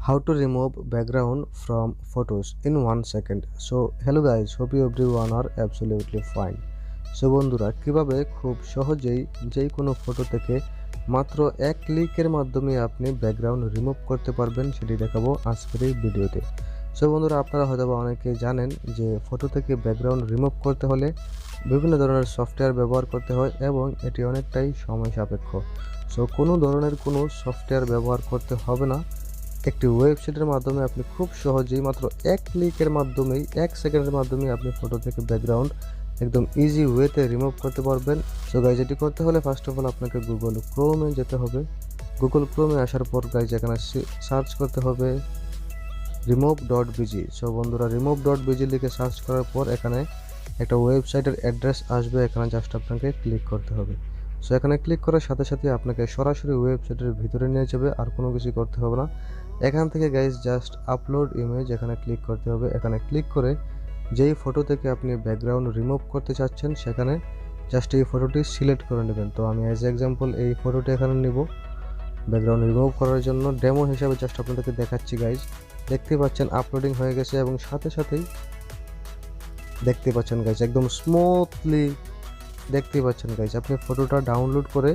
How to remove background from photos in 1 second. So hello guys, hope you everyone are absolutely fine. So বন্ধুরা, কিভাবে খুব সহজেই যে কোনো ফটো থেকে মাত্র এক ক্লিকের মাধ্যমে আপনি ব্যাকগ্রাউন্ড রিমুভ করতে পারবেন সেটি দেখাবো আজকের এই ভিডিওতে। সো বন্ধুরা, আপনারা হয়তো অনেকে জানেন যে ফটো থেকে ব্যাকগ্রাউন্ড রিমুভ করতে হলে বিভিন্ন ধরনের সফটওয়্যার ব্যবহার করতে হয় এবং এটি অনেকটাই সময় সাপেক্ষ। সো কোনো ধরনের কোনো সফটওয়্যার ব্যবহার করতে হবে না। একটি ওয়েবসাইটের মাধ্যমে আপনি খুব সহজেই মাত্র এক ক্লিকের মাধ্যমেই 1 সেকেন্ডের মাধ্যমে আপনি ফটো থেকে ব্যাকগ্রাউন্ড একদম ইজি ওয়েতে রিমুভ করতে পারবেন। সো গাইজ, এটি করতে হলে ফার্স্ট অফ অল আপনাকে গুগল ক্রোমে যেতে হবে। গুগল ক্রোমে আসার পর গাইজ এখানে সার্চ করতে হবে remove.bg। সো বন্ধুরা, remove.bg লিখে সার্চ করার পর এখানে একটা ওয়েবসাইটের অ্যাড্রেস আসবে, এখানে জাস্ট আপনাকে ক্লিক করতে হবে। সো এখানে ক্লিক করার সাথে সাথে আপনাকে সরাসরি ওয়েবসাইটের ভিতরে নিয়ে যাবে, আর কোনো কিছু করতে হবে না। এখান থেকে গাইজ জাস্ট আপলোড ইমেজ এখানে ক্লিক করতে হবে। এখানে ক্লিক করে যেই ফটো থেকে আপনি ব্যাকগ্রাউন্ড রিমুভ করতে চাচ্ছেন সেখানে জাস্ট এই ফটোটি সিলেক্ট করে নেবেন। তো আমি অ্যাজ এক্সাম্পল এই ফটোটি এখানে নিব ব্যাকগ্রাউন্ড রিমুভ করার জন্য, ডেমো হিসাবে জাস্ট আপনাদেরকে দেখাচ্ছি গাইজ। দেখতে পাচ্ছেন আপলোডিং হয়ে গেছে এবং সাথে সাথেই দেখতে পাচ্ছেন গাইজ একদম স্মুথলি দেখতে পাচ্ছেন গাইজ। আপনি ফটোটা ডাউনলোড করে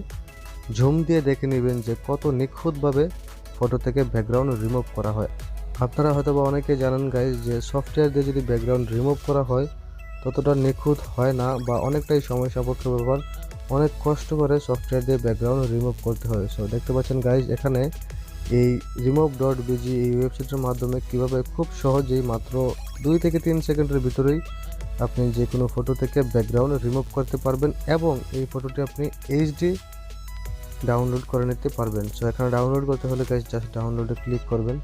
ঝুম দিয়ে দেখে নেবেন যে কত নিখুঁতভাবে ফটো থেকে ব্যাকগ্রাউন্ড রিমুভ করা হয়। আপনারা হয়তো বা অনেকে জানেন গাইজ যে সফটওয়্যার দিয়ে যদি ব্যাকগ্রাউন্ড রিমুভ করা হয় ততটা নিখুঁত হয় না বা অনেকটাই সময় সাপেক্ষ ব্যাপার, অনেক কষ্ট করে সফটওয়্যার দিয়ে ব্যাকগ্রাউন্ড রিমুভ করতে হয়। সো দেখতে পাচ্ছেন গাইজ এখানে এই remove.bg এই ওয়েবসাইটের মাধ্যমে কিভাবে খুব সহজেই মাত্র 2 থেকে 3 সেকেন্ডের ভিতরেই আপনি যে কোনো ফটো থেকে ব্যাকগ্রাউন্ড রিমুভ করতে পারবেন এবং এই ফটোটি আপনি এইচডি ডাউনলোড করে নিতে পারবেন। সো এখানে ডাউনলোড করতে হলে গাইজ জাস্ট ডাউনলোডে ক্লিক করবেন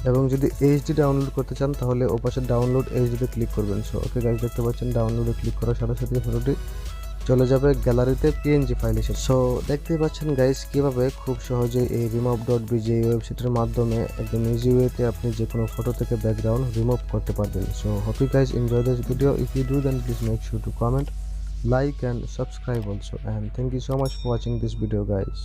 এবং যদি এইচডি ডাউনলোড করতে চান তাহলে ওপাশে ডাউনলোড এইচডিতে ক্লিক করবেন। সো ওকে গাইজ, দেখতে পাচ্ছেন ডাউনলোডে ক্লিক করার সাথে সাথে ফটোটি চলে যাবে গ্যালারিতে পিএনজি ফাইল হিসেবে। সো দেখতেই পাচ্ছেন গাইজ কিভাবে খুব সহজে এই remove.bg ওয়েবসাইটের মাধ্যমে একদম ইজি ওয়েতে আপনি যে কোনো ফটো থেকে ব্যাকগ্রাউন্ড রিমুভ করতে পারবেন। So hope you guys enjoy this video. If you do then please make sure to comment, like and subscribe also, and thank you so much for watching this video guys.